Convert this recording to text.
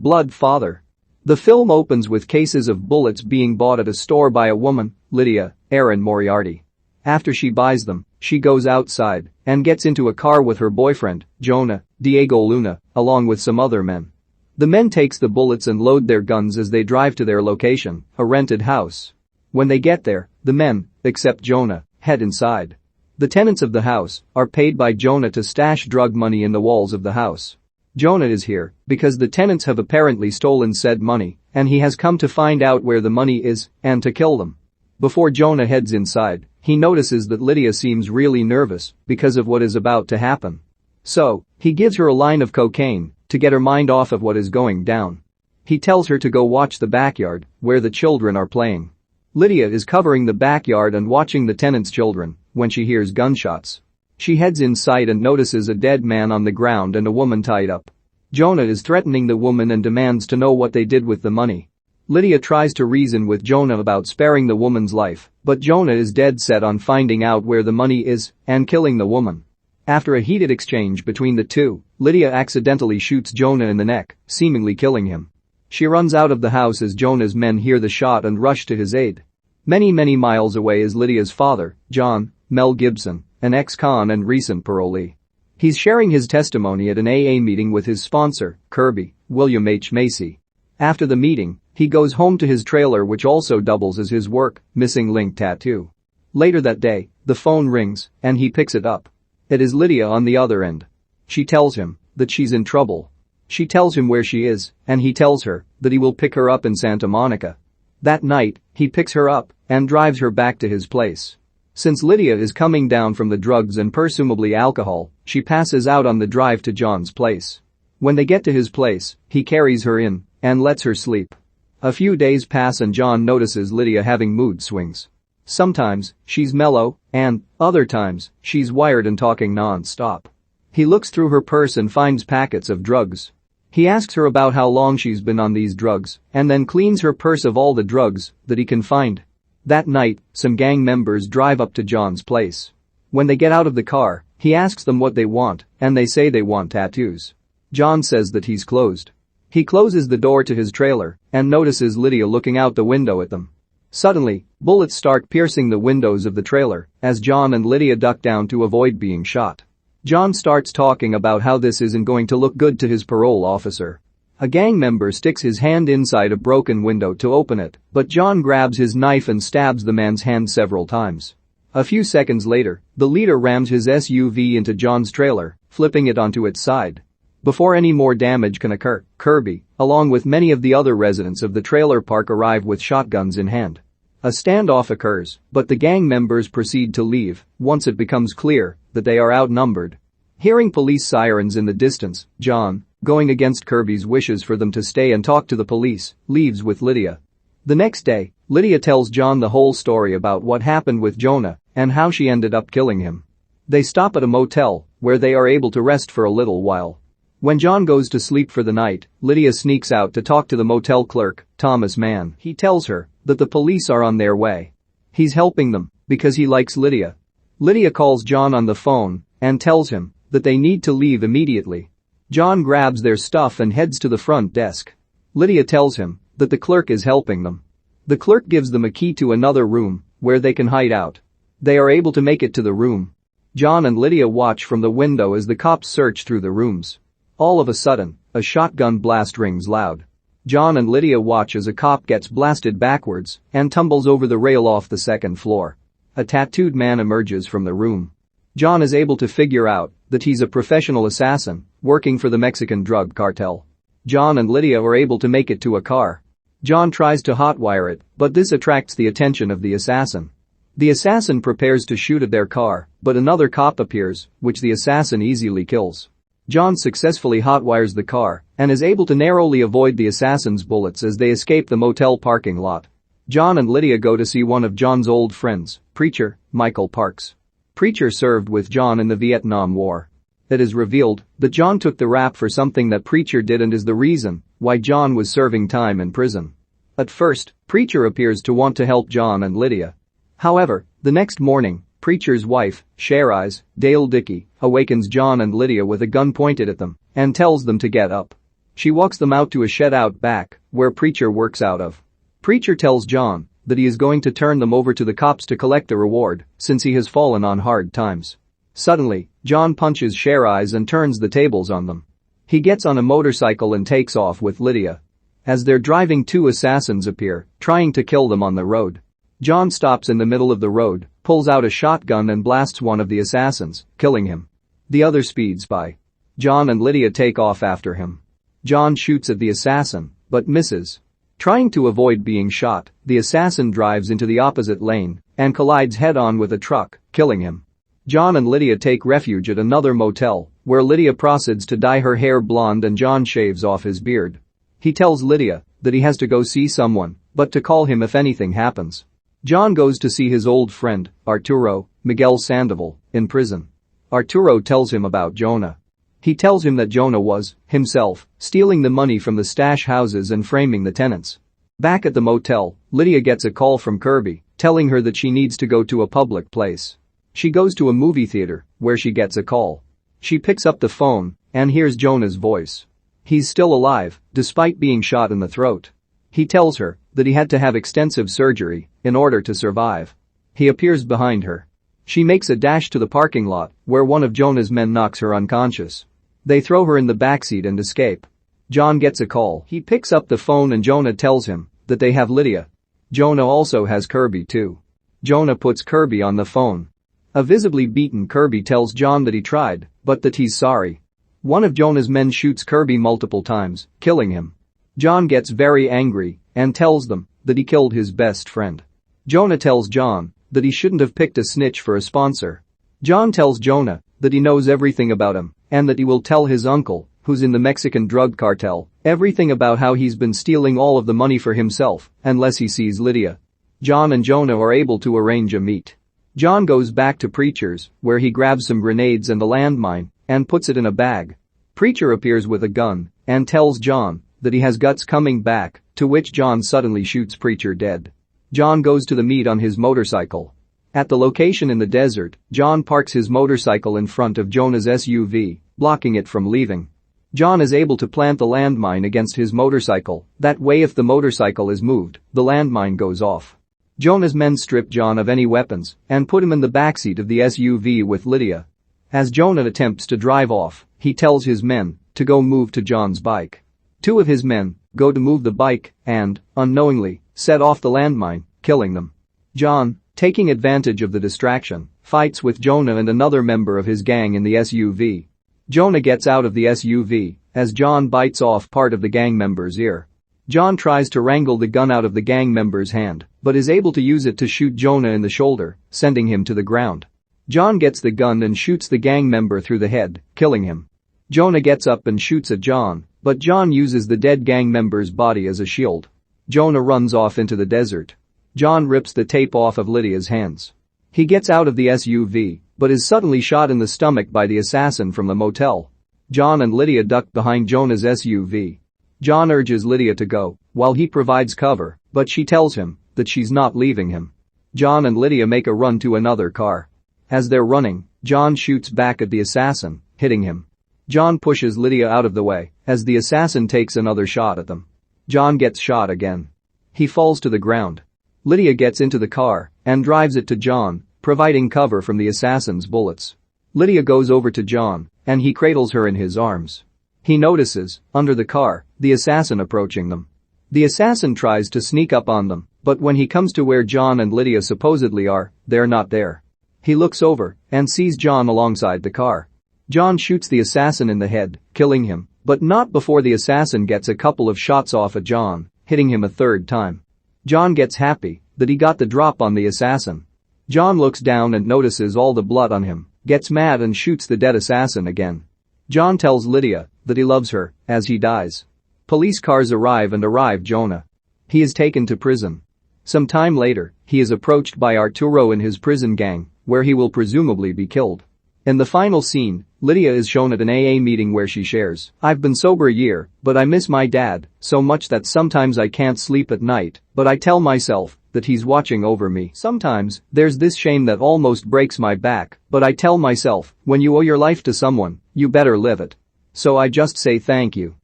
BLOODFATHER. The film opens with cases of bullets being bought at a store by a woman, Lydia, Erin Moriarty. After she buys them, she goes outside and gets into a car with her boyfriend, Jonah, Diego Luna, along with some other men. The men takes the bullets and load their guns as they drive to their location, a rented house. When they get there, the men, except Jonah, head inside. The tenants of the house are paid by Jonah to stash drug money in the walls of the house. Jonah is here because the tenants have apparently stolen said money, and he has come to find out where the money is and to kill them. Before Jonah heads inside, he notices that Lydia seems really nervous because of what is about to happen. So, he gives her a line of cocaine to get her mind off of what is going down. He tells her to go watch the backyard where the children are playing. Lydia is covering the backyard and watching the tenants' children when she hears gunshots. She heads inside and notices a dead man on the ground and a woman tied up. Jonah is threatening the woman and demands to know what they did with the money. Lydia tries to reason with Jonah about sparing the woman's life, but Jonah is dead set on finding out where the money is and killing the woman. After a heated exchange between the two, Lydia accidentally shoots Jonah in the neck, seemingly killing him. She runs out of the house as Jonah's men hear the shot and rush to his aid. Many miles away is Lydia's father, John, Mel Gibson, an ex-con and recent parolee. He's sharing his testimony at an AA meeting with his sponsor, Kirby, William H. Macy. After the meeting, he goes home to his trailer, which also doubles as his work, missing link tattoo. Later that day, the phone rings and he picks it up. It is Lydia on the other end. She tells him that she's in trouble. She tells him where she is and he tells her that he will pick her up in Santa Monica. That night, he picks her up and drives her back to his place. Since Lydia is coming down from the drugs and presumably alcohol, she passes out on the drive to John's place. When they get to his place, he carries her in and lets her sleep. A few days pass and John notices Lydia having mood swings. Sometimes, she's mellow, and, other times, she's wired and talking non-stop. He looks through her purse and finds packets of drugs. He asks her about how long she's been on these drugs, and then cleans her purse of all the drugs that he can find. That night, some gang members drive up to John's place. When they get out of the car, he asks them what they want, and they say they want tattoos. John says that he's closed. He closes the door to his trailer and notices Lydia looking out the window at them. Suddenly, bullets start piercing the windows of the trailer as John and Lydia duck down to avoid being shot. John starts talking about how this isn't going to look good to his parole officer. A gang member sticks his hand inside a broken window to open it, but John grabs his knife and stabs the man's hand several times. A few seconds later, the leader rams his SUV into John's trailer, flipping it onto its side. Before any more damage can occur, Kirby, along with many of the other residents of the trailer park, arrive with shotguns in hand. A standoff occurs, but the gang members proceed to leave once it becomes clear that they are outnumbered. Hearing police sirens in the distance, John, going against Kirby's wishes for them to stay and talk to the police, leaves with Lydia. The next day, Lydia tells John the whole story about what happened with Jonah and how she ended up killing him. They stop at a motel where they are able to rest for a little while. When John goes to sleep for the night, Lydia sneaks out to talk to the motel clerk, Thomas Mann. He tells her that the police are on their way. He's helping them because he likes Lydia. Lydia calls John on the phone and tells him that they need to leave immediately. John grabs their stuff and heads to the front desk. Lydia tells him that the clerk is helping them. The clerk gives them a key to another room where they can hide out. They are able to make it to the room. John and Lydia watch from the window as the cops search through the rooms. All of a sudden, a shotgun blast rings loud. John and Lydia watch as a cop gets blasted backwards and tumbles over the rail off the second floor. A tattooed man emerges from the room. John is able to figure out that he's a professional assassin working for the Mexican drug cartel. John and Lydia are able to make it to a car. John tries to hotwire it, but this attracts the attention of the assassin. The assassin prepares to shoot at their car, but another cop appears, which the assassin easily kills. John successfully hotwires the car and is able to narrowly avoid the assassin's bullets as they escape the motel parking lot. John and Lydia go to see one of John's old friends, Preacher, Michael Parks. Preacher served with John in the Vietnam War. It is revealed that John took the rap for something that Preacher did and is the reason why John was serving time in prison. At first, Preacher appears to want to help John and Lydia. However, the next morning, Preacher's wife, Sherry's, Dickey, awakens John and Lydia with a gun pointed at them and tells them to get up. She walks them out to a shed out back, where Preacher works out of. Preacher tells John that he is going to turn them over to the cops to collect a reward, since he has fallen on hard times. Suddenly, John punches Sherry's and turns the tables on them. He gets on a motorcycle and takes off with Lydia. As they're driving, two assassins appear, trying to kill them on the road. John stops in the middle of the road, pulls out a shotgun and blasts one of the assassins, killing him. The other speeds by. John and Lydia take off after him. John shoots at the assassin, but misses. Trying to avoid being shot, the assassin drives into the opposite lane and collides head-on with a truck, killing him. John and Lydia take refuge at another motel, where Lydia proceeds to dye her hair blonde and John shaves off his beard. He tells Lydia that he has to go see someone, but to call him if anything happens. John goes to see his old friend, Arturo, Miguel Sandoval, in prison. Arturo tells him about Jonah. He tells him that Jonah was, himself, stealing the money from the stash houses and framing the tenants. Back at the motel, Lydia gets a call from Kirby, telling her that she needs to go to a public place. She goes to a movie theater, where she gets a call. She picks up the phone and hears Jonah's voice. He's still alive, despite being shot in the throat. He tells her that he had to have extensive surgery in order to survive. He appears behind her. She makes a dash to the parking lot, where one of Jonah's men knocks her unconscious. They throw her in the backseat and escape. John gets a call. He picks up the phone and Jonah tells him that they have Lydia. Jonah also has Kirby too. Jonah puts Kirby on the phone. A visibly beaten Kirby tells John that he tried, but that he's sorry. One of Jonah's men shoots Kirby multiple times, killing him. John gets very angry and tells them that he killed his best friend. Jonah tells John that he shouldn't have picked a snitch for a sponsor. John tells Jonah that he knows everything about him and that he will tell his uncle, who's in the Mexican drug cartel, everything about how he's been stealing all of the money for himself unless he sees Lydia. John and Jonah are able to arrange a meet. John goes back to Preacher's, where he grabs some grenades and a landmine and puts it in a bag. Preacher appears with a gun and tells John that he has guts coming back, to which John suddenly shoots Preacher dead. John goes to the meet on his motorcycle. At the location in the desert, John parks his motorcycle in front of Jonah's SUV, blocking it from leaving. John is able to plant the landmine against his motorcycle, that way if the motorcycle is moved, the landmine goes off. Jonah's men strip John of any weapons and put him in the backseat of the SUV with Lydia. As Jonah attempts to drive off, he tells his men to go move to John's bike. Two of his men go to move the bike and, unknowingly, set off the landmine, killing them. John, taking advantage of the distraction, fights with Jonah and another member of his gang in the SUV. Jonah gets out of the SUV as John bites off part of the gang member's ear. John tries to wrangle the gun out of the gang member's hand, but is able to use it to shoot Jonah in the shoulder, sending him to the ground. John gets the gun and shoots the gang member through the head, killing him. Jonah gets up and shoots at John, but John uses the dead gang member's body as a shield. Jonah runs off into the desert. John rips the tape off of Lydia's hands. He gets out of the SUV, but is suddenly shot in the stomach by the assassin from the motel. John and Lydia duck behind Jonah's SUV. John urges Lydia to go, while he provides cover, but she tells him that she's not leaving him. John and Lydia make a run to another car. As they're running, John shoots back at the assassin, hitting him. John pushes Lydia out of the way as the assassin takes another shot at them. John gets shot again. He falls to the ground. Lydia gets into the car and drives it to John, providing cover from the assassin's bullets. Lydia goes over to John and he cradles her in his arms. He notices, under the car, the assassin approaching them. The assassin tries to sneak up on them, but when he comes to where John and Lydia supposedly are, they're not there. He looks over and sees John alongside the car. John shoots the assassin in the head, killing him, but not before the assassin gets a couple of shots off at John, hitting him a third time. John gets happy that he got the drop on the assassin. John looks down and notices all the blood on him, gets mad and shoots the dead assassin again. John tells Lydia that he loves her as he dies. Police cars arrive Jonah. He is taken to prison. Some time later, he is approached by Arturo and his prison gang, where he will presumably be killed. In the final scene, Lydia is shown at an AA meeting where she shares, "I've been sober a year, but I miss my dad so much that sometimes I can't sleep at night, but I tell myself that he's watching over me. Sometimes there's this shame that almost breaks my back, but I tell myself, when you owe your life to someone, you better live it. So I just say thank you."